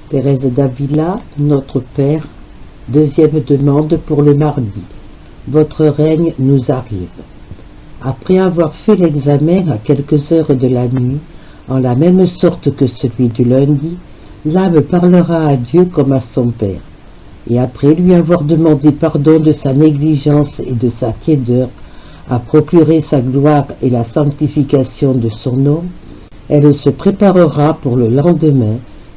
Thérèse d'Avila, Notre Père, deuxième demande pour le mardi. Votre règne nous arrive. Après avoir fait l'examen à quelques heures de la nuit, en la même sorte que celui du lundi, l'âme parlera à Dieu comme à son Père. Et après lui avoir demandé pardon de sa négligence et de sa tiédeur, à procurer sa gloire et la sanctification de son nom, elle se préparera pour le lendemain,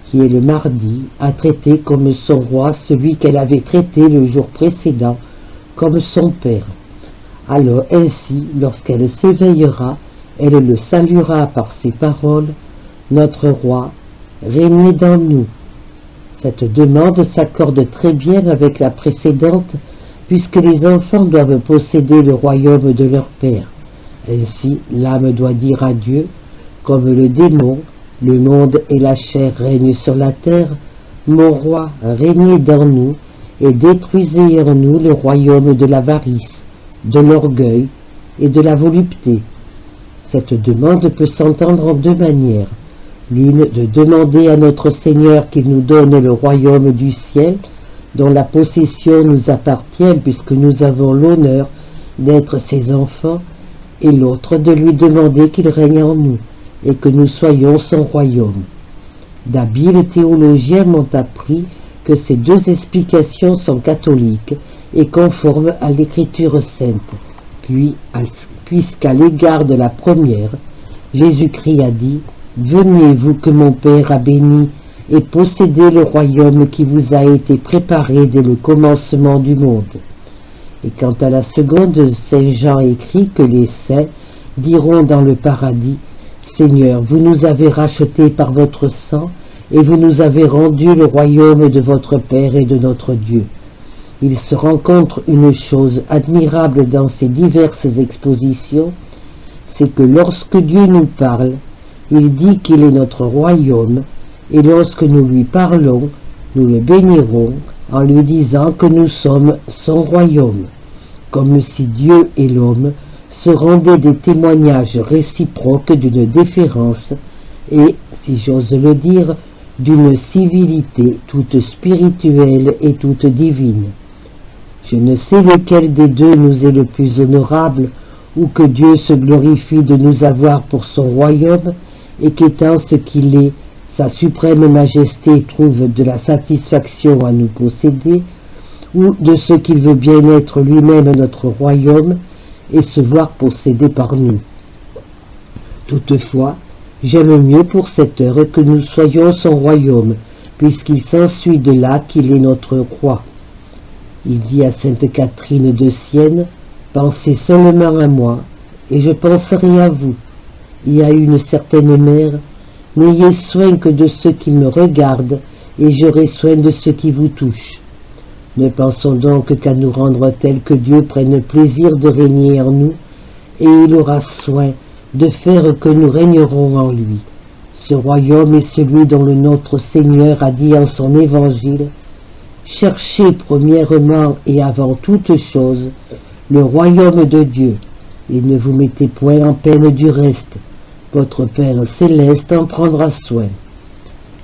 qui est le mardi, à traiter comme son roi celui qu'elle avait traité le jour précédent, comme son Père. Alors ainsi, lorsqu'elle s'éveillera, elle le saluera par ces paroles, « Notre roi, régnez dans nous ». Cette demande s'accorde très bien avec la précédente, puisque les enfants doivent posséder le royaume de leur Père. Ainsi, l'âme doit dire à Dieu, comme le démon, le monde et la chair règnent sur la terre, « Mon roi, régnez dans nous et détruisez en nous le royaume de l'avarice, de l'orgueil et de la volupté. » Cette demande peut s'entendre en deux manières. L'une, de demander à notre Seigneur qu'il nous donne le royaume du ciel, dont la possession nous appartient puisque nous avons l'honneur d'être ses enfants, et l'autre, de lui demander qu'il règne en nous, et que nous soyons son royaume. D'habiles théologiens m'ont appris que ces deux explications sont catholiques et conformes à l'Écriture sainte, puisqu'à l'égard de la première, Jésus-Christ a dit « Venez, vous que mon Père a béni, et possédez le royaume qui vous a été préparé dès le commencement du monde. » Et quant à la seconde, Saint Jean écrit que les saints diront dans le paradis « Seigneur, vous nous avez rachetés par votre sang, et vous nous avez rendu le royaume de votre Père et de notre Dieu. » Il se rencontre une chose admirable dans ces diverses expositions, c'est que lorsque Dieu nous parle, il dit qu'il est notre royaume, et lorsque nous lui parlons, nous le bénirons en lui disant que nous sommes son royaume, comme si Dieu et l'homme se rendaient des témoignages réciproques d'une déférence et, si j'ose le dire, d'une civilité toute spirituelle et toute divine. Je ne sais lequel des deux nous est le plus honorable, ou que Dieu se glorifie de nous avoir pour son royaume, et qu'étant ce qu'il est, sa suprême majesté trouve de la satisfaction à nous posséder, ou de ce qu'il veut bien être lui-même notre royaume, et se voir possédé par nous. Toutefois, j'aime mieux pour cette heure que nous soyons son royaume, puisqu'il s'ensuit de là qu'il est notre roi. Il dit à sainte Catherine de Sienne, « Pensez seulement à moi, et je penserai à vous. Et à une certaine mère, n'ayez soin que de ceux qui me regardent, et j'aurai soin de ceux qui vous touchent. » Ne pensons donc qu'à nous rendre tels que Dieu prenne plaisir de régner en nous, et il aura soin de faire que nous régnerons en lui. Ce royaume est celui dont le Notre Seigneur a dit en son évangile, « Cherchez premièrement et avant toute chose le royaume de Dieu, et ne vous mettez point en peine du reste. Votre Père céleste en prendra soin. »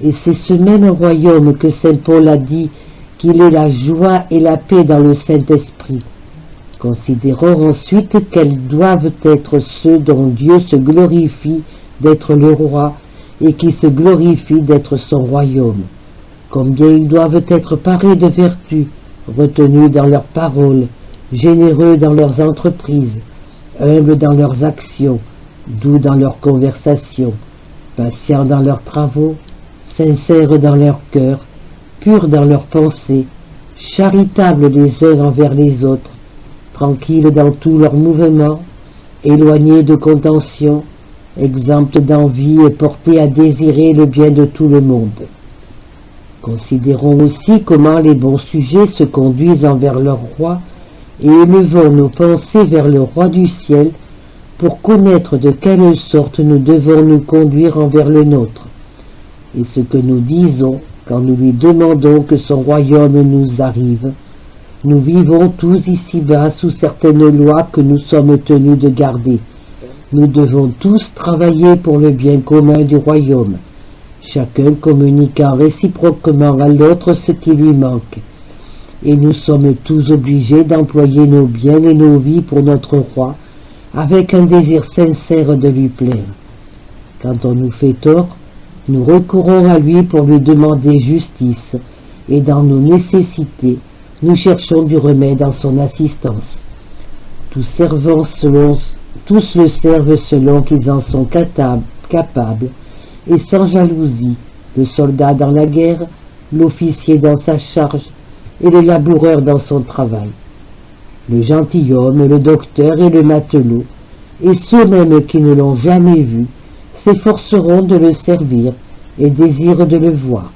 Et c'est ce même royaume que saint Paul a dit qu'il est la joie et la paix dans le Saint-Esprit. Considérons ensuite quels doivent être ceux dont Dieu se glorifie d'être le roi et qui se glorifient d'être son royaume. Combien ils doivent être parés de vertu, retenus dans leurs paroles, généreux dans leurs entreprises, humbles dans leurs actions, doux dans leurs conversations, patients dans leurs travaux, sincères dans leur cœur, purs dans leurs pensées, charitables les uns envers les autres, tranquilles dans tous leurs mouvements, éloignés de contention, exempts d'envie et portés à désirer le bien de tout le monde. Considérons aussi comment les bons sujets se conduisent envers leur roi et élevons nos pensées vers le roi du ciel pour connaître de quelle sorte nous devons nous conduire envers le nôtre. Et ce que nous disons quand nous lui demandons que son royaume nous arrive, nous vivons tous ici-bas sous certaines lois que nous sommes tenus de garder. Nous devons tous travailler pour le bien commun du royaume. chacun communiquant réciproquement à l'autre ce qui lui manque. Et nous sommes tous obligés d'employer nos biens et nos vies pour notre roi, avec un désir sincère de lui plaire. Quand on nous fait tort, nous recourons à lui pour lui demander justice, et dans nos nécessités, nous cherchons du remède en son assistance. Tous le servent selon qu'ils en sont capables, et sans jalousie, le soldat dans la guerre, l'officier dans sa charge, et le laboureur dans son travail, le gentilhomme, le docteur et le matelot, et ceux même qui ne l'ont jamais vu, s'efforceront de le servir et désirent de le voir.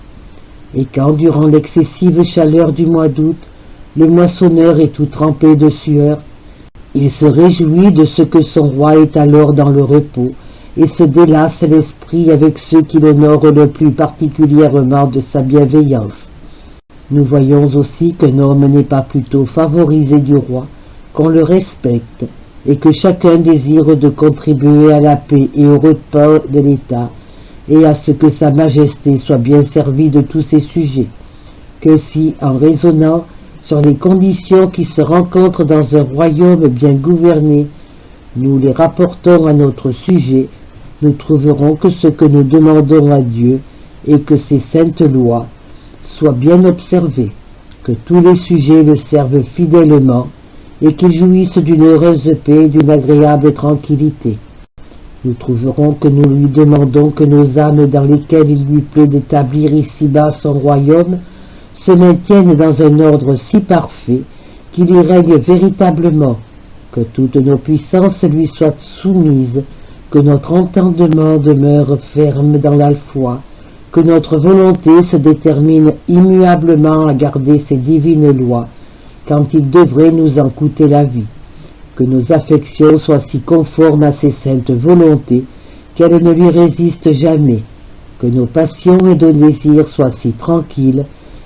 Et quand, durant l'excessive chaleur du mois d'août, le moissonneur est tout trempé de sueur, il se réjouit de ce que son roi est alors dans le repos, et se délasse l'esprit avec ceux qui l'honorent le plus particulièrement de sa bienveillance. Nous voyons aussi qu'un homme n'est pas plutôt favorisé du roi, qu'on le respecte, et que chacun désire de contribuer à la paix et au repos de l'État, et à ce que sa majesté soit bien servie de tous ses sujets, que si, en raisonnant sur les conditions qui se rencontrent dans un royaume bien gouverné, nous les rapportons à notre sujet, nous trouverons que ce que nous demandons à Dieu, et que ses saintes lois, soient bien observées, que tous les sujets le servent fidèlement, et qu'ils jouissent d'une heureuse paix et d'une agréable tranquillité. Nous trouverons que nous lui demandons que nos âmes dans lesquelles il lui plaît d'établir ici-bas son royaume se maintiennent dans un ordre si parfait qu'il y règne véritablement, que toutes nos puissances lui soient soumises, que notre entendement demeure ferme dans la foi, que notre volonté se détermine immuablement à garder ses divines lois, quand il devrait nous en coûter la vie, que nos affections soient si conformes à ses saintes volontés qu'elles ne lui résistent jamais, que nos passions et nos désirs soient si tranquilles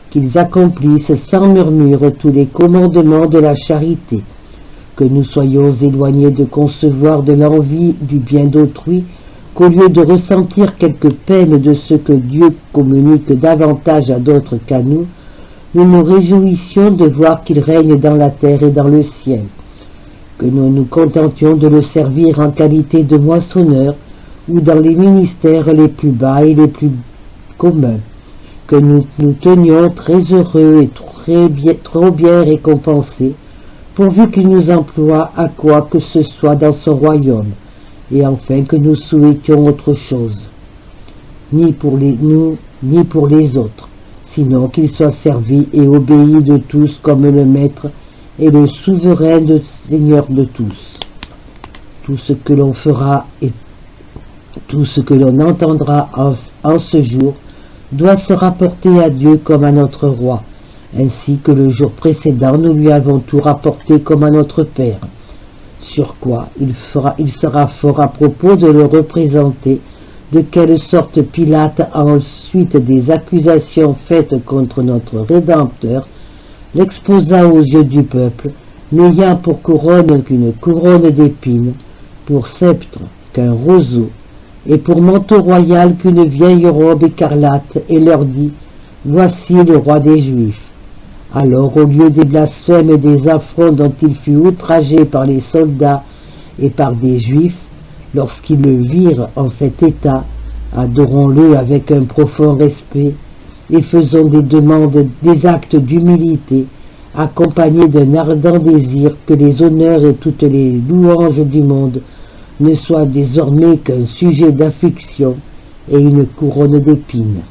qu'ils accomplissent sans murmure tous les commandements de la charité, que nous soyons éloignés de concevoir de l'envie du bien d'autrui, qu'au lieu de ressentir quelque peine de ce que Dieu communique davantage à d'autres qu'à nous, nous nous réjouissions de voir qu'il règne dans la terre et dans le ciel, que nous nous contentions de le servir en qualité de moissonneur ou dans les ministères les plus bas et les plus communs, que nous nous tenions très heureux et trop bien récompensés, pourvu qu'il nous emploie à quoi que ce soit dans son royaume, et enfin que nous souhaitions autre chose, ni pour nous, ni pour les autres, sinon qu'il soit servi et obéi de tous comme le Maître et le souverain Seigneur de tous. Tout ce que l'on fera et tout ce que l'on entendra en ce jour doit se rapporter à Dieu comme à notre roi, ainsi que le jour précédent nous lui avons tout rapporté comme à notre Père. Sur quoi il sera fort à propos de le représenter, de quelle sorte Pilate, ensuite des accusations faites contre notre Rédempteur, l'exposa aux yeux du peuple, n'ayant pour couronne qu'une couronne d'épines, pour sceptre qu'un roseau, et pour manteau royal qu'une vieille robe écarlate, et leur dit: Voici le roi des Juifs. Alors, au lieu des blasphèmes et des affronts dont il fut outragé par les soldats et par des Juifs, lorsqu'ils le virent en cet état, adorons-le avec un profond respect et faisons des demandes, des actes d'humilité, accompagnés d'un ardent désir que les honneurs et toutes les louanges du monde ne soient désormais qu'un sujet d'affliction et une couronne d'épines.